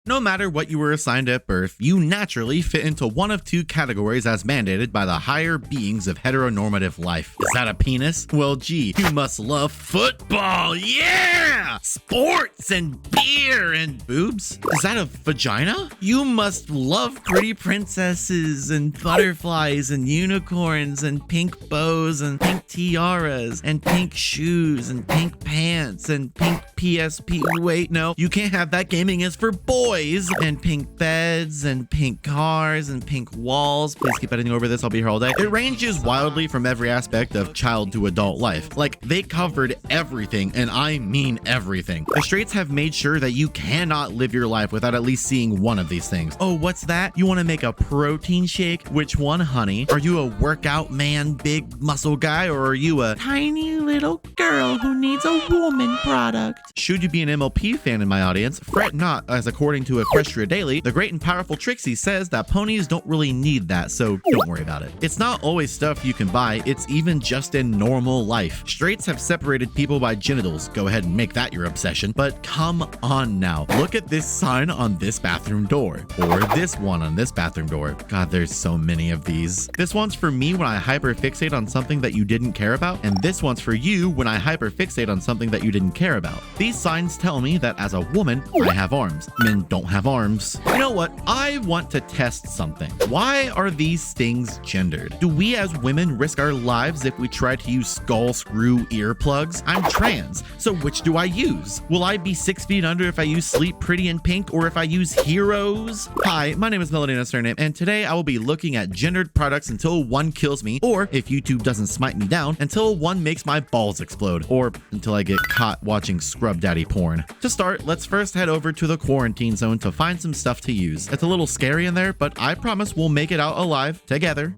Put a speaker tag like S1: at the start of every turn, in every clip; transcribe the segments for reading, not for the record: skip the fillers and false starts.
S1: No matter what you were assigned at birth, you naturally fit into one of two categories as mandated by the higher beings of heteronormative life. Is that a penis? Well, gee, you must love football, yeah! Sports and beer and boobs? Is that a vagina? You must love pretty princesses and butterflies and unicorns and pink bows and pink tiaras and pink shoes and pink pants and pink PSP. Wait, no, you can't have that. Gaming is for boys. And pink beds and pink cars and pink walls. Please keep editing over this, I'll be here all day. It ranges wildly from every aspect of child to adult life. Like, they covered everything, and I mean everything. The straights have made sure that you cannot live your life without at least seeing one of these things. Oh, what's that? You want to make a protein shake? Which one, honey? Are you a workout man, big muscle guy, or are you a tiny little girl who needs a woman product? Should you be an MLP fan in my audience, fret not, as according to Equestria Daily, the great and powerful Trixie says that ponies don't really need that, so don't worry about it. It's not always stuff you can buy, it's even just in normal life. Straights have separated people by genitals. Go ahead and make that your obsession, but come on now. Look at this sign on this bathroom door, or this one on this bathroom door. God, there's so many of these. This one's for me when I hyperfixate on something that you didn't care about, and this one's for you when I hyperfixate on something that you didn't care about. These signs tell me that as a woman, I have arms. Men don't have arms. You know what? I want to test something. Why are these things gendered? Do we as women risk our lives if we try to use skull screw earplugs? I'm trans, so which do I use? Will I be 6 feet under if I use Sleep Pretty in pink or if I use Heroes? Hi, my name is Melody Nosurname, and today I will be looking at gendered products until one kills me, or if YouTube doesn't smite me down, until one makes my balls explode, or until I get caught watching scrub daddy porn. To start, let's first head over to the quarantine zone to find some stuff to use. It's a little scary in there, but I promise we'll make it out alive together.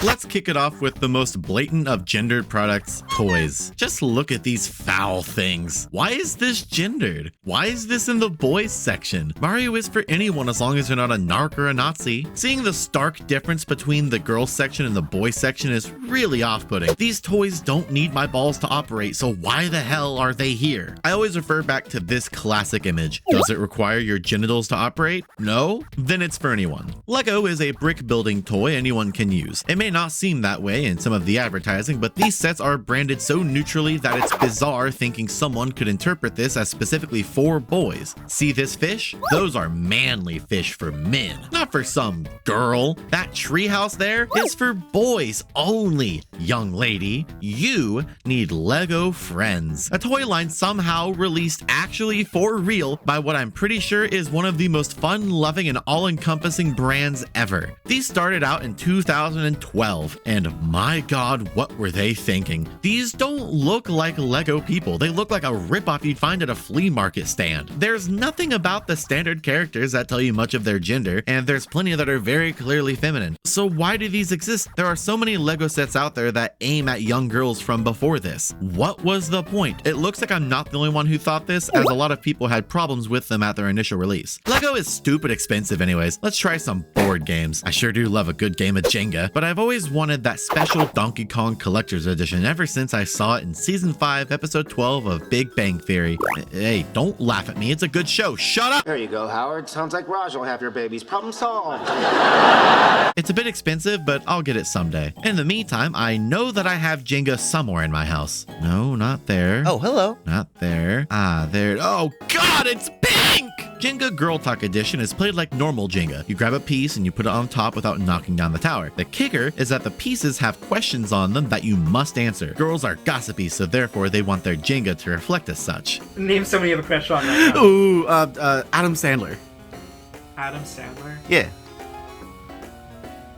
S1: Let's kick it off with the most blatant of gendered products, toys. Just look at these foul things. Why is this gendered? Why is this in the boys section? Mario is for anyone as long as you're not a narc or a Nazi. Seeing the stark difference between the girls section and the boys section is really off-putting. These toys don't need my balls to operate, so why the hell are they here? I always refer back to this classic image. Does it require your genitals to operate? No? Then it's for anyone. Lego is a brick building toy anyone can use. It may not seem that way in some of the advertising, but these sets are branded so neutrally that it's bizarre thinking someone could interpret this as specifically for boys. See this fish? Those are manly fish for men, not for some girl. That treehouse there is for boys only. Young lady, you need Lego friends. A toy line somehow released actually for real by what I'm pretty sure is one of the most fun-loving and all-encompassing brands ever. These started out in 2012. And my god, what were they thinking? These don't look like Lego people. They look like a ripoff you'd find at a flea market stand. There's nothing about the standard characters that tell you much of their gender, and there's plenty that are very clearly feminine. So why do these exist? There are so many Lego sets out there that aim at young girls from before this. What was the point? It looks like I'm not the only one who thought this, as a lot of people had problems with them at their initial release. Lego is stupid expensive anyways. Let's try some board games. I sure do love a good game of Jenga, but I've always always wanted that special Donkey Kong Collector's Edition ever since I saw it in Season 5, Episode 12 of Big Bang Theory. Hey, don't laugh at me. It's a good show. Shut up!
S2: There you go, Howard. Sounds like Raj will have your babies. Problem solved.
S1: It's a bit expensive, but I'll get it someday. In the meantime, I know that I have Jenga somewhere in my house. No, not there.
S3: Oh, hello.
S1: Not there. Ah, there. Oh, God, it's pink! Jenga Girl Talk Edition is played like normal Jenga. You grab a piece and you put it on top without knocking down the tower. The kicker is that the pieces have questions on them that you must answer. Girls are gossipy, so therefore they want their Jenga to reflect as such.
S4: Name somebody you have a crush on right now.
S3: Ooh, Adam Sandler.
S4: Adam Sandler?
S3: Yeah.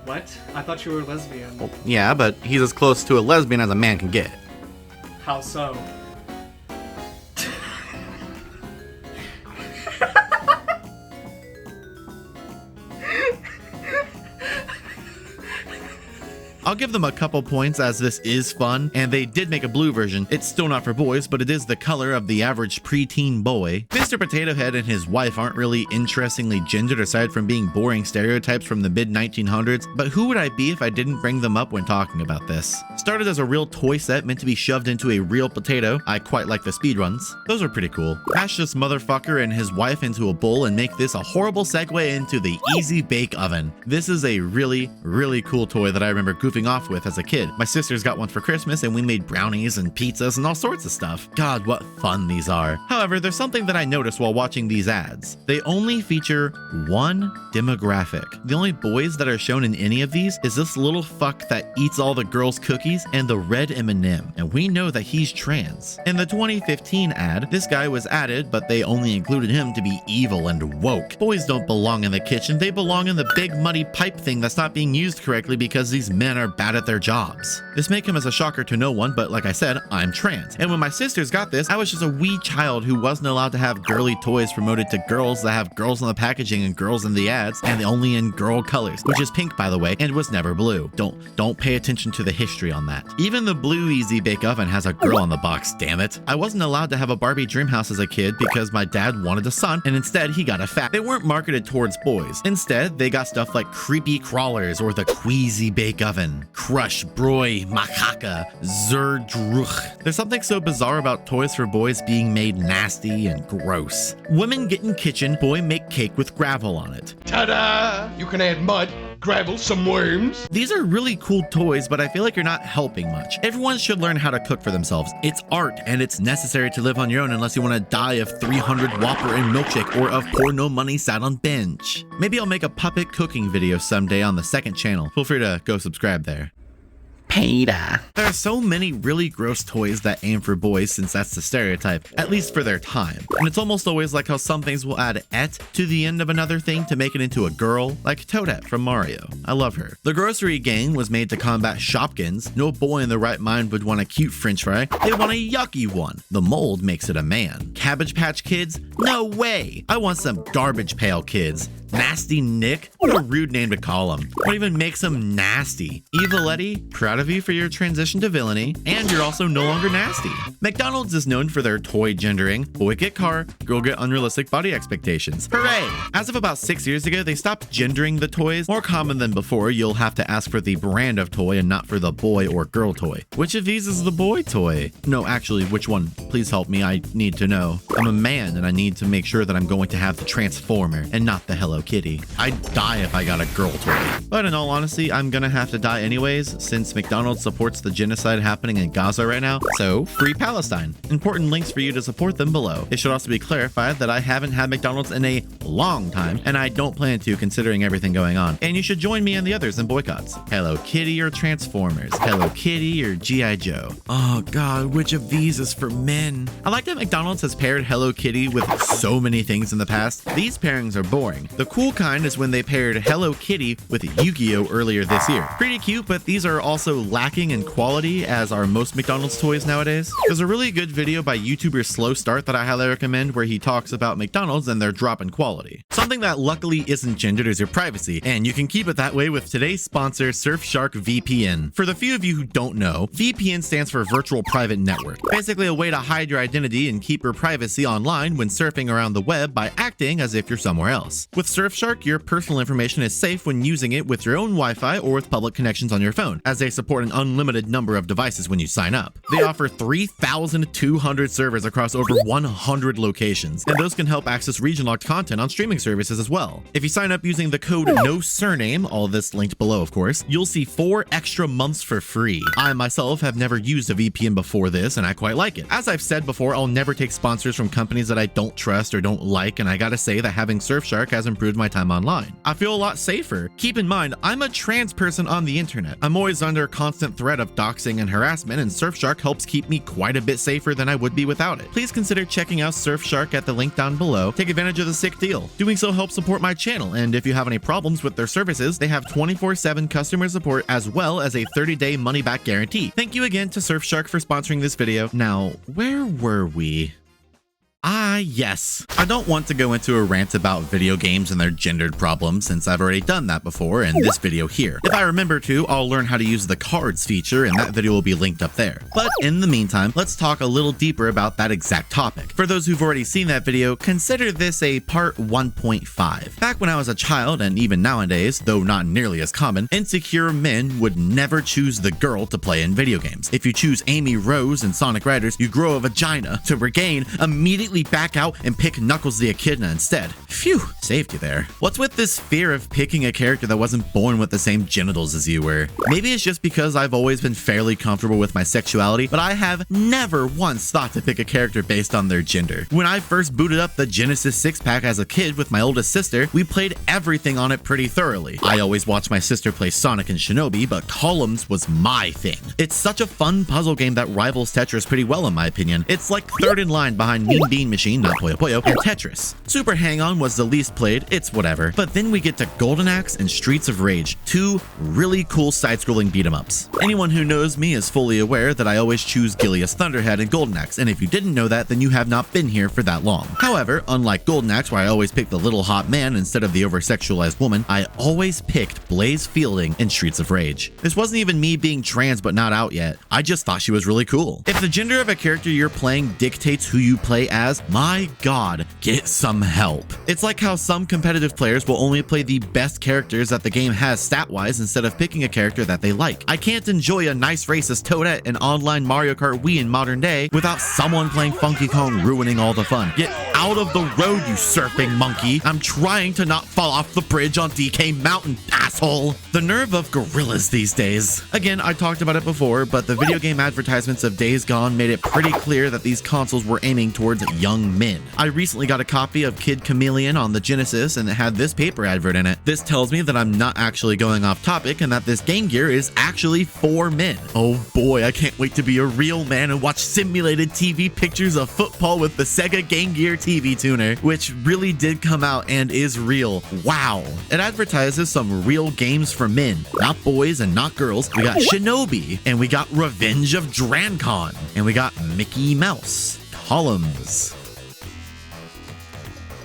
S4: What? I thought you were a lesbian.
S3: Well, yeah, but he's as close to a lesbian as a man can get.
S4: How so?
S1: I'll give them a couple points as this is fun, and they did make a blue version. It's still not for boys, but it is the color of the average preteen boy. Mr. Potato Head and his wife aren't really interestingly gendered aside from being boring stereotypes from the mid-1900s, but who would I be if I didn't bring them up when talking about this? Started as a real toy set meant to be shoved into a real potato. I quite like the speedruns. Those are pretty cool. Mash this motherfucker and his wife into a bowl and make this a horrible segue into the Easy Bake Oven. This is a really, really cool toy that I remember goofing off with as a kid. My sisters got one for Christmas and we made brownies and pizzas and all sorts of stuff. God, what fun these are. However, there's something that I noticed while watching these ads. They only feature one demographic. The only boys that are shown in any of these is this little fuck that eats all the girls' cookies and the red M&M, and we know that he's trans. In the 2015 ad, this guy was added, but they only included him to be evil and woke. Boys don't belong in the kitchen, they belong in the big muddy pipe thing that's not being used correctly because these men are bad at their jobs. This may come as a shocker to no one, but like I said, I'm trans. And when my sisters got this, I was just a wee child who wasn't allowed to have girly toys promoted to girls that have girls on the packaging and girls in the ads, and only in girl colors, which is pink by the way, and was never blue. Don't pay attention to the history on that. Even the blue Easy Bake Oven has a girl on the box, damn it. I wasn't allowed to have a Barbie dream house as a kid because my dad wanted a son, and instead he got a fat. They weren't marketed towards boys. Instead, they got stuff like Creepy Crawlers or the Queasy Bake Oven, Crush, Broy, Macaca, Zerdruch. There's something so bizarre about toys for boys being made nasty and gross. Women get in kitchen, boy make cake with gravel on it.
S5: Ta-da! You can add mud, gravel, some worms.
S1: These are really cool toys, but I feel like you're not helping much. Everyone should learn how to cook for themselves. It's art, and it's necessary to live on your own unless you want to die of 300 Whopper and milkshake or of poor no money sat on bench. Maybe I'll make a puppet cooking video someday on the second channel. Feel free to go subscribe there.
S3: Peter.
S1: There are so many really gross toys that aim for boys since that's the stereotype, at least for their time. And it's almost always like how some things will add "et" to the end of another thing to make it into a girl, like Toadette from Mario. I love her. The grocery gang was made to combat Shopkins. No boy in their right mind would want a cute french fry. They want a yucky one. The mold makes it a man. Cabbage Patch Kids? No way. I want some Garbage Pail Kids. Nasty Nick? What a rude name to call him. What even makes him nasty? Evil Eddie? Proud of you for your transition to villainy, and you're also no longer nasty. McDonald's is known for their toy gendering. Boy get car, girl get unrealistic body expectations. Hooray! As of about 6 years ago, they stopped gendering the toys. More common than before, you'll have to ask for the brand of toy and not for the boy or girl toy. Which of these is the boy toy? No, actually, which one? Please help me, I need to know. I'm a man and I need to make sure that I'm going to have the Transformer and not the Hello Kitty. I'd die if I got a girl toy. But in all honesty, I'm gonna have to die anyways, since McDonald's supports the genocide happening in Gaza right now, so free Palestine. Important links for you to support them below. It should also be clarified that I haven't had McDonald's in a long time, and I don't plan to considering everything going on. And you should join me and the others in boycotts. Hello Kitty or Transformers? Hello Kitty or G.I. Joe? Oh god, which of these is for men? I like that McDonald's has paired Hello Kitty with so many things in the past. These pairings are boring. The cool kind is when they paired Hello Kitty with Yu-Gi-Oh earlier this year. Pretty cute, but these are also lacking in quality as are most McDonald's toys nowadays. There's a really good video by YouTuber Slow Start that I highly recommend where he talks about McDonald's and their drop in quality. Something that luckily isn't gendered is your privacy, and you can keep it that way with today's sponsor, Surfshark VPN. For the few of you who don't know, VPN stands for Virtual Private Network. Basically a way to hide your identity and keep your privacy online when surfing around the web by acting as if you're somewhere else. With Surfshark, your personal information is safe when using it with your own Wi-Fi or with public connections on your phone, as they support an unlimited number of devices when you sign up. They offer 3,200 servers across over 100 locations, and those can help access region-locked content on streaming services as well. If you sign up using the code Nosurname, all this linked below of course, you'll see 4 extra months for free. I myself have never used a VPN before this, and I quite like it. As I've said before, I'll never take sponsors from companies that I don't trust or don't like, and I gotta say that having Surfshark has improved my time online. I feel a lot safer. Keep in mind, I'm a trans person on the internet. I'm always under constant threat of doxing and harassment, and Surfshark helps keep me quite a bit safer than I would be without it. Please consider checking out Surfshark at the link down below. Take advantage of the sick deal. Doing so helps support my channel, and if you have any problems with their services, they have 24/7 customer support as well as a 30-day money-back guarantee. Thank you again to Surfshark for sponsoring this video. Now, where were we? Yes. I don't want to go into a rant about video games and their gendered problems since I've already done that before in this video here. If I remember to, I'll learn how to use the cards feature and that video will be linked up there. But in the meantime, let's talk a little deeper about that exact topic. For those who've already seen that video, consider this a part 1.5. Back when I was a child, and even nowadays, though not nearly as common, insecure men would never choose the girl to play in video games. If you choose Amy Rose in Sonic Riders, you grow a vagina. To regain, immediately back out and pick Knuckles the Echidna instead. Phew, saved you there. What's with this fear of picking a character that wasn't born with the same genitals as you were? Maybe it's just because I've always been fairly comfortable with my sexuality, but I have never once thought to pick a character based on their gender. When I first booted up the Genesis 6-pack as a kid with my oldest sister, we played everything on it pretty thoroughly. I always watched my sister play Sonic and Shinobi, but Columns was my thing. It's such a fun puzzle game that rivals Tetris pretty well in my opinion. It's like third in line behind Mean Bean Machine, not Puyo Puyo, and Tetris. Super Hang-On was the least played, it's whatever. But then we get to Golden Axe and Streets of Rage, 2 really cool side-scrolling beat-em-ups. Anyone who knows me is fully aware that I always choose Gilia's Thunderhead and Golden Axe, and if you didn't know that, then you have not been here for that long. However, unlike Golden Axe, where I always picked the little hot man instead of the over-sexualized woman, I always picked Blaze Fielding in Streets of Rage. This wasn't even me being trans but not out yet. I just thought she was really cool. If the gender of a character you're playing dictates who you play as, my god, get some help. It's like how some competitive players will only play the best characters that the game has stat-wise instead of picking a character that they like. I can't enjoy a nice race as Toadette in online Mario Kart Wii in modern day without someone playing Funky Kong ruining all the fun. Get out of the road, you surfing monkey. I'm trying to not fall off the bridge on DK Mountain, asshole. The nerve of gorillas these days. Again, I talked about it before, but the video game advertisements of Days Gone made it pretty clear that these consoles were aiming towards young men. I recently got a copy of Kid Chameleon on the Genesis and it had this paper advert in it. This tells me that I'm not actually going off topic and that this Game Gear is actually for men. Oh boy, I can't wait to be a real man and watch simulated TV pictures of football with the Sega Game Gear TV tuner, which really did come out and is real. Wow. It advertises some real games for men, not boys and not girls. We got Shinobi, and we got Revenge of Drancon, and we got Mickey Mouse. Columns.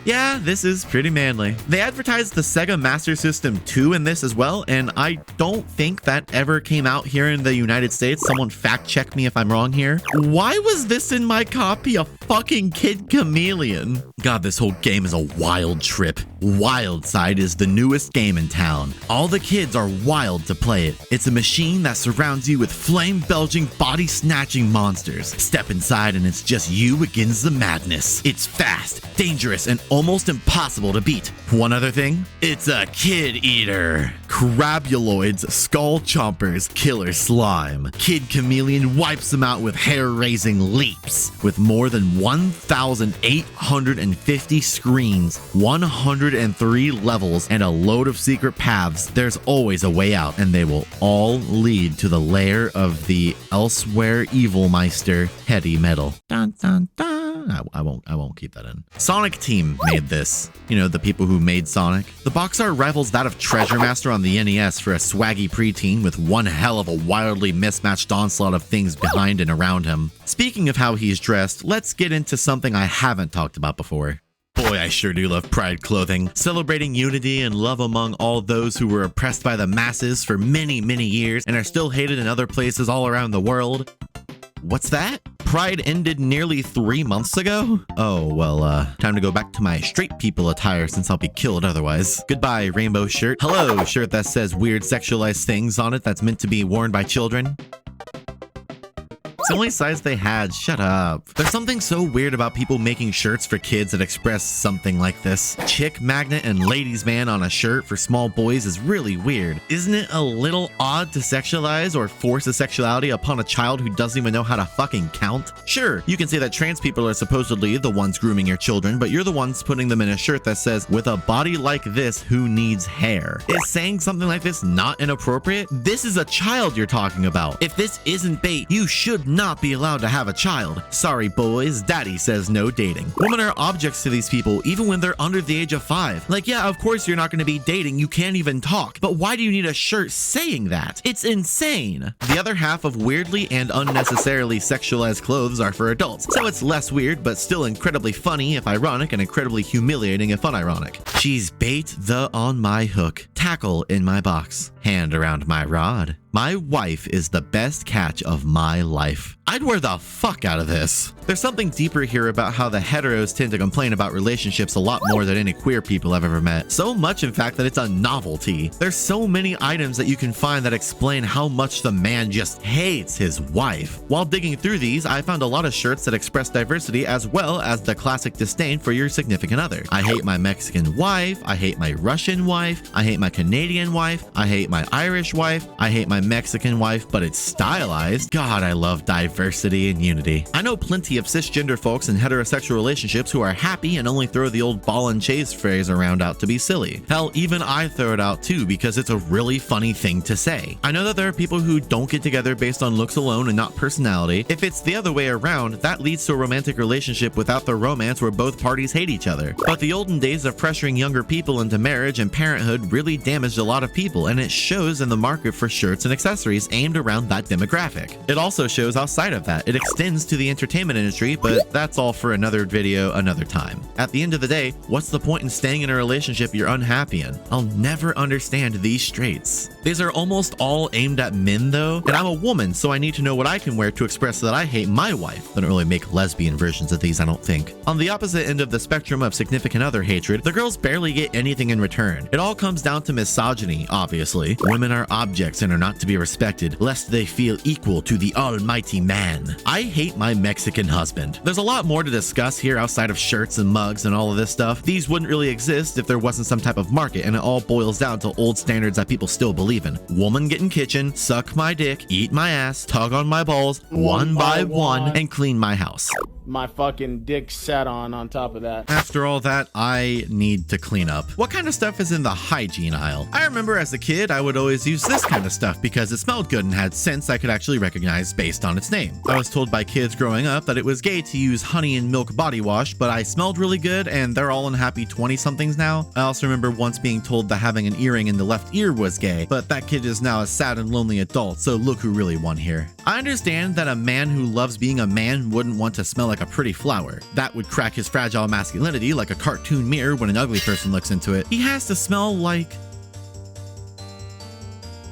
S1: Yeah, this is pretty manly. They advertised the Sega Master System 2 in this as well, and I don't think that ever came out here in the United States. Someone fact check me if I'm wrong here. Why was this in my copy of fucking Kid Chameleon? God, this whole game is a wild trip. Wildside is the newest game in town. All the kids are wild to play it. It's a machine that surrounds you with flame-belching, body-snatching monsters. Step inside and it's just you against the madness. It's fast, dangerous, and almost impossible to beat. One other thing, it's a kid eater. Crabuloids, skull chompers, killer slime. Kid Chameleon wipes them out with hair-raising leaps. With more than 1,850 screens, 103 levels, and a load of secret paths, there's always a way out, and they will all lead to the lair of the elsewhere evil meister, Heady Metal. Dun dun dun. I won't keep that in. Sonic Team made this. You know, the people who made Sonic. The box art rivals that of Treasure Master on the NES for a swaggy preteen with one hell of a wildly mismatched onslaught of things behind and around him. Speaking of how he's dressed, let's get into something I haven't talked about before. Boy, I sure do love Pride clothing, celebrating unity and love among all those who were oppressed by the masses for many, many years and are still hated in other places all around the world. What's that? Pride ended nearly 3 months ago? Oh, well, time to go back to my straight people attire since I'll be killed otherwise. Goodbye, rainbow shirt. Hello, shirt that says weird sexualized things on it that's meant to be worn by children. It's the only size they had. Shut up. There's something so weird about people making shirts for kids that express something like this. Chick magnet and ladies man on a shirt for small boys is really weird. Isn't it a little odd to sexualize or force a sexuality upon a child who doesn't even know how to fucking count? Sure, you can say that trans people are supposedly the ones grooming your children, but you're the ones putting them in a shirt that says, with a body like this, who needs hair? Is saying something like this not inappropriate? This is a child you're talking about. If this isn't bait, you should not be allowed to have a child. Sorry boys, daddy says no dating. Women are objects to these people even when they're under the age of 5. Like, yeah, of course you're not going to be dating, you can't even talk, but why do you need a shirt saying that? It's insane. The other half of weirdly and unnecessarily sexualized clothes are for adults, so it's less weird but still incredibly funny if ironic and incredibly humiliating if unironic. She's bait the on my hook, tackle in my box, hand around my rod. My wife is the best catch of my life. I'd wear the fuck out of this. There's something deeper here about how the heteros tend to complain about relationships a lot more than any queer people I've ever met. So much, in fact, that it's a novelty. There's so many items that you can find that explain how much the man just hates his wife. While digging through these, I found a lot of shirts that express diversity as well as the classic disdain for your significant other. I hate my Mexican wife. I hate my Russian wife. I hate my Canadian wife. I hate my Irish wife. I hate my Mexican wife, but it's stylized. God, I love diversity and unity. I know plenty of cisgender folks in heterosexual relationships who are happy and only throw the old ball and chase phrase around out to be silly. Hell, even I throw it out too because it's a really funny thing to say. I know that there are people who don't get together based on looks alone and not personality. If it's the other way around, that leads to a romantic relationship without the romance where both parties hate each other. But the olden days of pressuring younger people into marriage and parenthood really damaged a lot of people, and it shows in the market for shirts and accessories aimed around that demographic. It also shows outside of that. It extends to the entertainment industry, but that's all for another video another time. At the end of the day, what's the point in staying in a relationship you're unhappy in? I'll never understand these straights. These are almost all aimed at men though, and I'm a woman, so I need to know what I can wear to express that I hate my wife. They don't really make lesbian versions of these, I don't think. On the opposite end of the spectrum of significant other hatred, the girls barely get anything in return. It all comes down to misogyny, obviously. Women are objects and are not to be respected, lest they feel equal to the almighty man. I hate my Mexican husband. There's a lot more to discuss here outside of shirts and mugs and all of this stuff. These wouldn't really exist if there wasn't some type of market, and it all boils down to old standards that people still believe in. Woman get in kitchen, suck my dick, eat my ass, tug on my balls, one by one, and clean my house.
S6: My fucking dick sat on top of that.
S1: After all that, I need to clean up. What kind of stuff is in the hygiene aisle? I remember as a kid, I would always use this kind of stuff because it smelled good and had scents I could actually recognize based on its name. I was told by kids growing up that it was gay to use honey and milk body wash, but I smelled really good and they're all unhappy 20-somethings now. I also remember once being told that having an earring in the left ear was gay, but that kid is now a sad and lonely adult, so look who really won here. I understand that a man who loves being a man wouldn't want to smell like a pretty flower. That would crack his fragile masculinity like a cartoon mirror when an ugly person looks into it. He has to smell like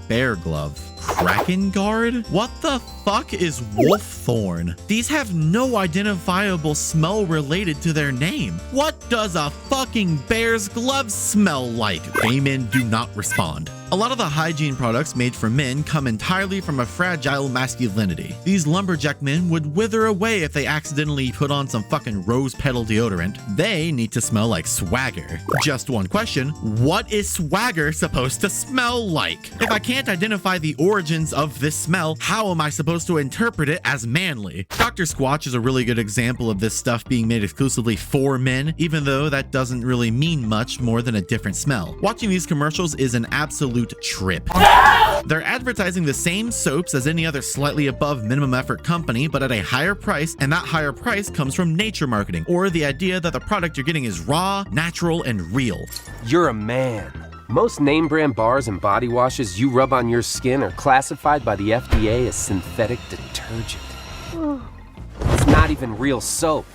S1: bear glove. Kraken guard? What the fuck is wolf thorn? These have no identifiable smell related to their name. What does a fucking bear's glove smell like? Amen, do not respond. A lot of the hygiene products made for men come entirely from a fragile masculinity. These lumberjack men would wither away if they accidentally put on some fucking rose petal deodorant. They need to smell like swagger. Just one question, what is swagger supposed to smell like? If I can't identify the origins of this smell, how am I supposed to interpret it as manly? Dr. Squatch is a really good example of this stuff being made exclusively for men, even though that doesn't really mean much more than a different smell. Watching these commercials is an absolute absolute trip. They're advertising the same soaps as any other slightly above minimum effort company, but at a higher price, and that higher price comes from nature marketing, or the idea that the product you're getting is raw, natural, and real.
S7: You're a man. Most name brand bars and body washes you rub on your skin are classified by the FDA as synthetic detergent. It's not even real soap.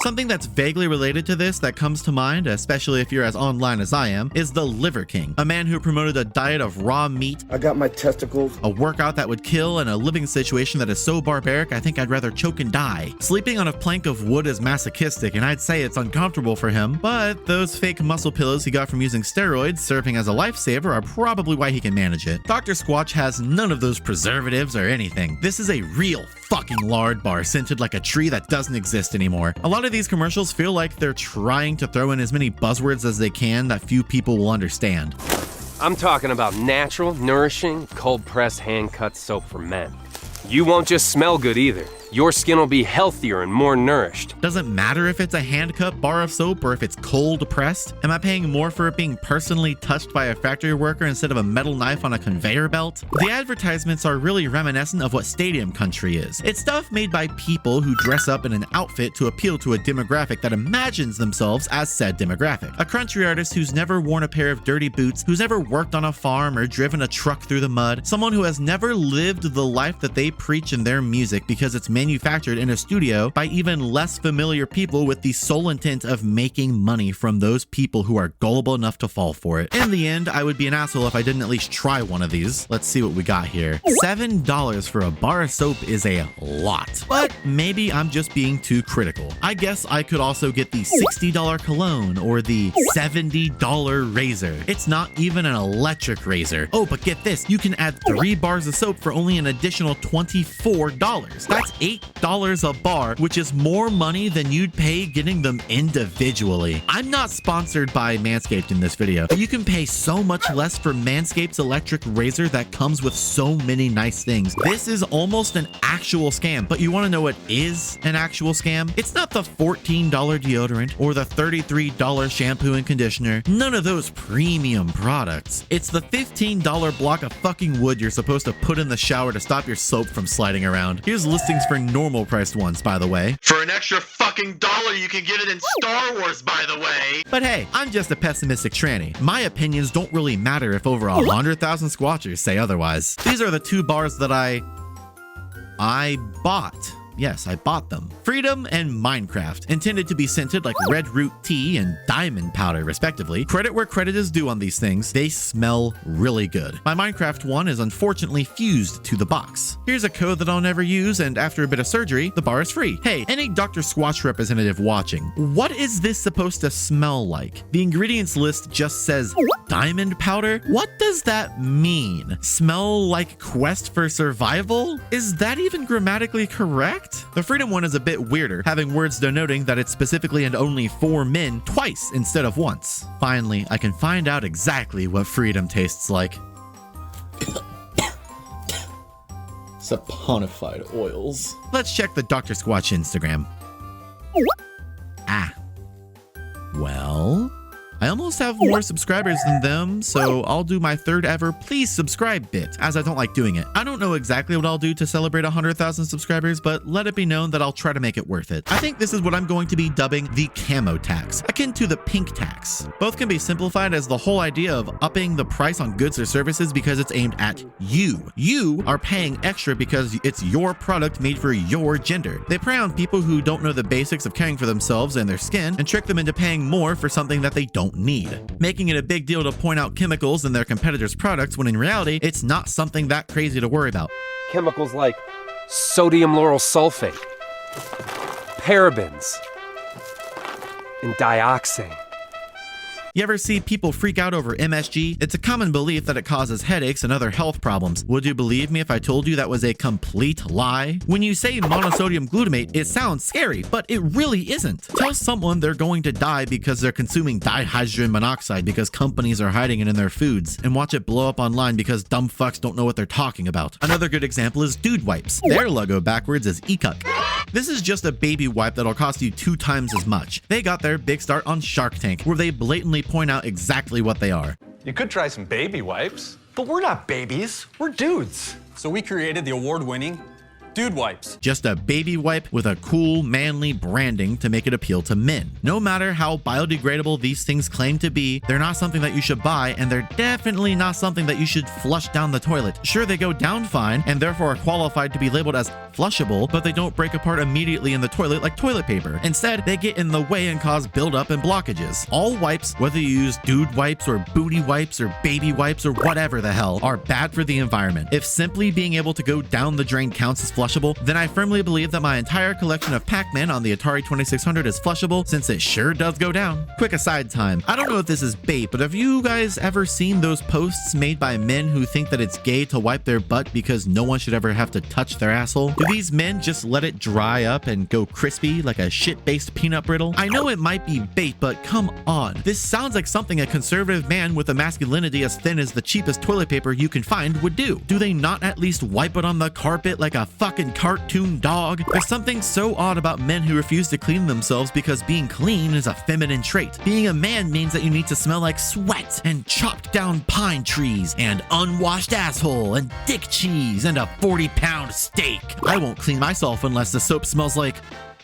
S1: Something that's vaguely related to this that comes to mind, especially if you're as online as I am, is the Liver King, a man who promoted a diet of raw meat,
S8: I got my testicles,
S1: a workout that would kill, and a living situation that is so barbaric I think I'd rather choke and die. Sleeping on a plank of wood is masochistic, and I'd say it's uncomfortable for him, but those fake muscle pillows he got from using steroids serving as a lifesaver are probably why he can manage it. Dr. Squatch has none of those preservatives or anything. This is a real fucking lard bar scented like a tree that doesn't exist anymore. A lot of these commercials feel like they're trying to throw in as many buzzwords as they can that few people will understand.
S7: I'm talking about natural, nourishing, cold-pressed, hand-cut soap for men. You won't just smell good either. Your skin will be healthier and more nourished.
S1: Doesn't matter if it's a hand-cut bar of soap or if it's cold pressed. Am I paying more for it being personally touched by a factory worker instead of a metal knife on a conveyor belt? The advertisements are really reminiscent of what Stadium Country is. It's stuff made by people who dress up in an outfit to appeal to a demographic that imagines themselves as said demographic. A country artist who's never worn a pair of dirty boots, who's never worked on a farm or driven a truck through the mud, someone who has never lived the life that they preach in their music because it's manufactured in a studio by even less familiar people with the sole intent of making money from those people who are gullible enough to fall for it. In the end, I would be an asshole if I didn't at least try one of these. Let's see what we got here. $7 for a bar of soap is a lot, but maybe I'm just being too critical. I guess I could also get the $60 cologne or the $70 razor. It's not even an electric razor. Oh, but get this, you can add 3 bars of soap for only an additional $24. That's $8 a bar, which is more money than you'd pay getting them individually. I'm not sponsored by Manscaped in this video, but you can pay so much less for Manscaped's electric razor that comes with so many nice things. This is almost an actual scam, but you want to know what is an actual scam? It's not the $14 deodorant or the $33 shampoo and conditioner. None of those premium products. It's the $15 block of fucking wood you're supposed to put in the shower to stop your soap from sliding around. Here's listings for normal priced ones, by the way.
S3: For an extra fucking $1, you can get it in Star Wars, by the way.
S1: But hey, I'm just a pessimistic tranny. My opinions don't really matter if over 100,000 squatchers say otherwise. These are the 2 bars that I bought. Yes, I bought them. Freedom and Minecraft, intended to be scented like red root tea and diamond powder, respectively. Credit where credit is due on these things. They smell really good. My Minecraft one is unfortunately fused to the box. Here's a code that I'll never use, and after a bit of surgery, the bar is free. Hey, any Dr. Squatch representative watching, what is this supposed to smell like? The ingredients list just says diamond powder. What does that mean? Smell like quest for survival? Is that even grammatically correct? The Freedom one is a bit weirder, having words denoting that it's specifically and only for men twice instead of once. Finally, I can find out exactly what Freedom tastes like.
S6: Saponified oils.
S1: Let's check the Dr. Squatch Instagram. Well, I almost have more subscribers than them, so I'll do my 3rd ever please subscribe bit, as I don't like doing it. I don't know exactly what I'll do to celebrate 100,000 subscribers, but let it be known that I'll try to make it worth it. I think this is what I'm going to be dubbing the camo tax, akin to the pink tax. Both can be simplified as the whole idea of upping the price on goods or services because it's aimed at you. You are paying extra because it's your product made for your gender. They prey on people who don't know the basics of caring for themselves and their skin and trick them into paying more for something that they don't need, making it a big deal to point out chemicals in their competitors' products when in reality, it's not something that crazy to worry about.
S7: Chemicals like sodium lauryl sulfate, parabens, and dioxane.
S1: You ever see people freak out over MSG? It's a common belief that it causes headaches and other health problems. Would you believe me if I told you that was a complete lie? When you say monosodium glutamate, it sounds scary, but it really isn't. Tell someone they're going to die because they're consuming dihydrogen monoxide because companies are hiding it in their foods, and watch it blow up online because dumb fucks don't know what they're talking about. Another good example is Dude Wipes. Their logo backwards is ECUC. This is just a baby wipe that'll cost you 2 times as much. They got their big start on Shark Tank, where they blatantly point out exactly what they are.
S8: You could try some baby wipes.
S2: But we're not babies, we're dudes.
S9: So we created the award-winning Dude Wipes.
S1: Just a baby wipe with a cool, manly branding to make it appeal to men. No matter how biodegradable these things claim to be, they're not something that you should buy, and they're definitely not something that you should flush down the toilet. Sure, they go down fine, and therefore are qualified to be labeled as flushable, but they don't break apart immediately in the toilet like toilet paper. Instead, they get in the way and cause buildup and blockages. All wipes, whether you use dude wipes or booty wipes or baby wipes or whatever the hell, are bad for the environment. If simply being able to go down the drain counts as flushable, then I firmly believe that my entire collection of Pac-Man on the Atari 2600 is flushable, since it sure does go down. Quick aside time. I don't know if this is bait, but have you guys ever seen those posts made by men who think that it's gay to wipe their butt because no one should ever have to touch their asshole? Do these men just let it dry up and go crispy like a shit-based peanut brittle? I know it might be bait, but come on. This sounds like something a conservative man with a masculinity as thin as the cheapest toilet paper you can find would do. Do they not at least wipe it on the carpet like a fucking cartoon dog? There's something so odd about men who refuse to clean themselves because being clean is a feminine trait. Being a man means that you need to smell like sweat and chopped down pine trees and unwashed asshole and dick cheese and a 40-pound steak. I won't clean myself unless the soap smells like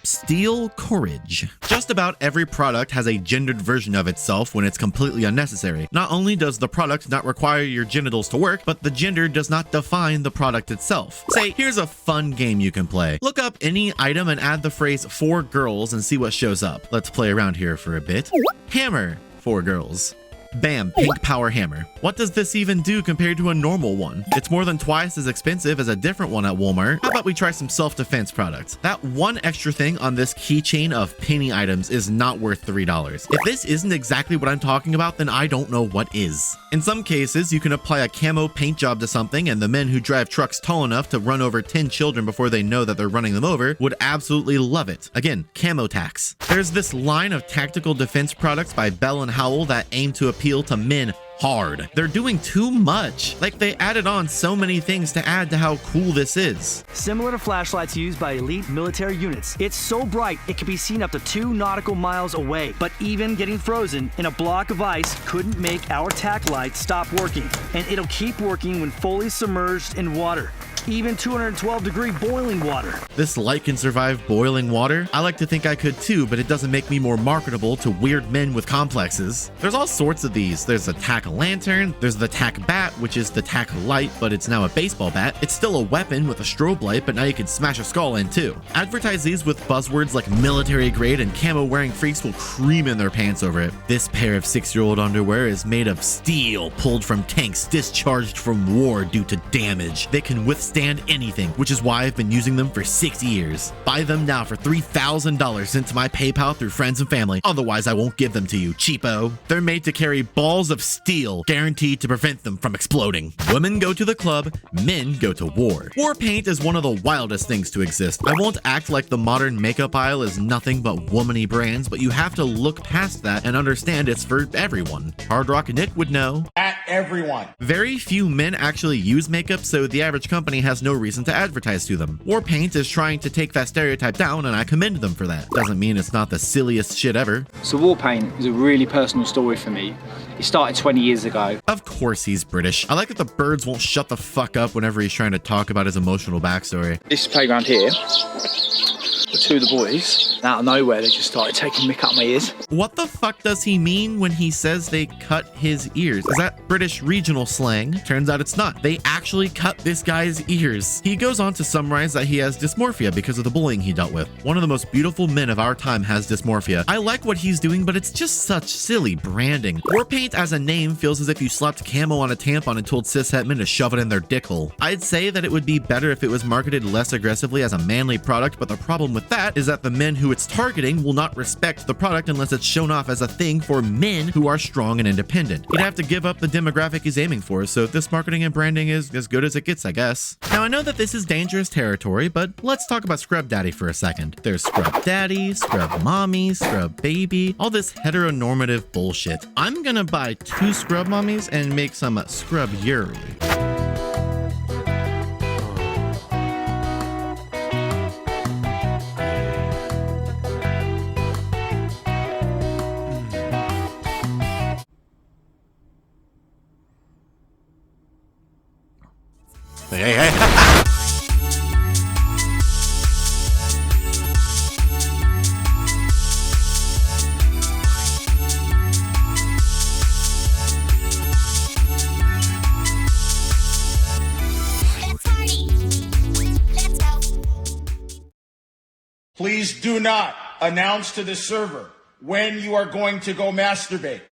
S1: steel courage. Just about every product has a gendered version of itself when it's completely unnecessary. Not only does the product not require your genitals to work, but the gender does not define the product itself. Say, here's a fun game you can play. Look up any item and add the phrase "for girls" and see what shows up. Let's play around here for a bit. Hammer, for girls. Bam, pink power hammer. What does this even do compared to a normal one? It's more than twice as expensive as a different one at Walmart. How about we try some self-defense products? That one extra thing on this keychain of penny items is not worth $3. If this isn't exactly what I'm talking about, then I don't know what is. In some cases, you can apply a camo paint job to something, and the men who drive trucks tall enough to run over 10 children before they know that they're running them over would absolutely love it. Again, camo tax. There's this line of tactical defense products by Bell & Howell that aim to appeal to men hard. They're doing too much. Like, they added on so many things to add to how cool this is.
S10: Similar to flashlights used by elite military units, it's so bright it can be seen up to 2 nautical miles away. But even getting frozen in a block of ice couldn't make our tack light stop working. And it'll keep working when fully submerged in water. Even 212-degree boiling water.
S1: This light can survive boiling water? I like to think I could too, but it doesn't make me more marketable to weird men with complexes. There's all sorts of these. There's a tack lantern, there's the tack bat, which is the tack light, but it's now a baseball bat. It's still a weapon with a strobe light, but now you can smash a skull in too. Advertise these with buzzwords like military grade, and camo wearing freaks will cream in their pants over it. This pair of 6-year-old underwear is made of steel pulled from tanks discharged from war due to damage. They can withstand anything, which is why I've been using them for 6 years. Buy them now for $3,000 sent to my PayPal through friends and family. Otherwise, I won't give them to you, cheapo. They're made to carry balls of steel, guaranteed to prevent them from exploding. Women go to the club, men go to war. War paint is one of the wildest things to exist. I won't act like the modern makeup aisle is nothing but womany brands, but you have to look past that and understand it's for everyone. Hard Rock Nick would know.
S5: At everyone.
S1: Very few men actually use makeup, so the average company has no reason to advertise to them. War paint is trying to take that stereotype down, and I commend them for that. Doesn't mean it's not the silliest shit ever.
S11: So war paint is a really personal story for me. It started 20 years ago.
S1: Of course he's British. I like that the birds won't shut the fuck up whenever he's trying to talk about his emotional backstory.
S11: This playground here, two of the boys, out of nowhere, they just started taking mick up my ears.
S1: What the fuck does he mean when he says they cut his ears? Is that British regional slang? Turns out it's not. They actually cut this guy's ears. He goes on to summarize that he has dysmorphia because of the bullying he dealt with. One of the most beautiful men of our time has dysmorphia. I like what he's doing, but it's just such silly branding. War paint as a name feels as if you slapped camo on a tampon and told cishet men to shove it in their dick hole. I'd say that it would be better if it was marketed less aggressively as a manly product, but the problem with that is that the men who it's targeting will not respect the product unless it's shown off as a thing for men who are strong and independent. You'd have to give up the demographic he's aiming for, so this marketing and branding is as good as it gets, I guess. Now, I know that this is dangerous territory, but let's talk about Scrub Daddy for a second. There's Scrub Daddy, Scrub Mommy, Scrub Baby, all this heteronormative bullshit. I'm gonna buy 2 Scrub Mommies and make some Scrub Yuri. Hey.
S5: Please do not announce to the server when you are going to go masturbate.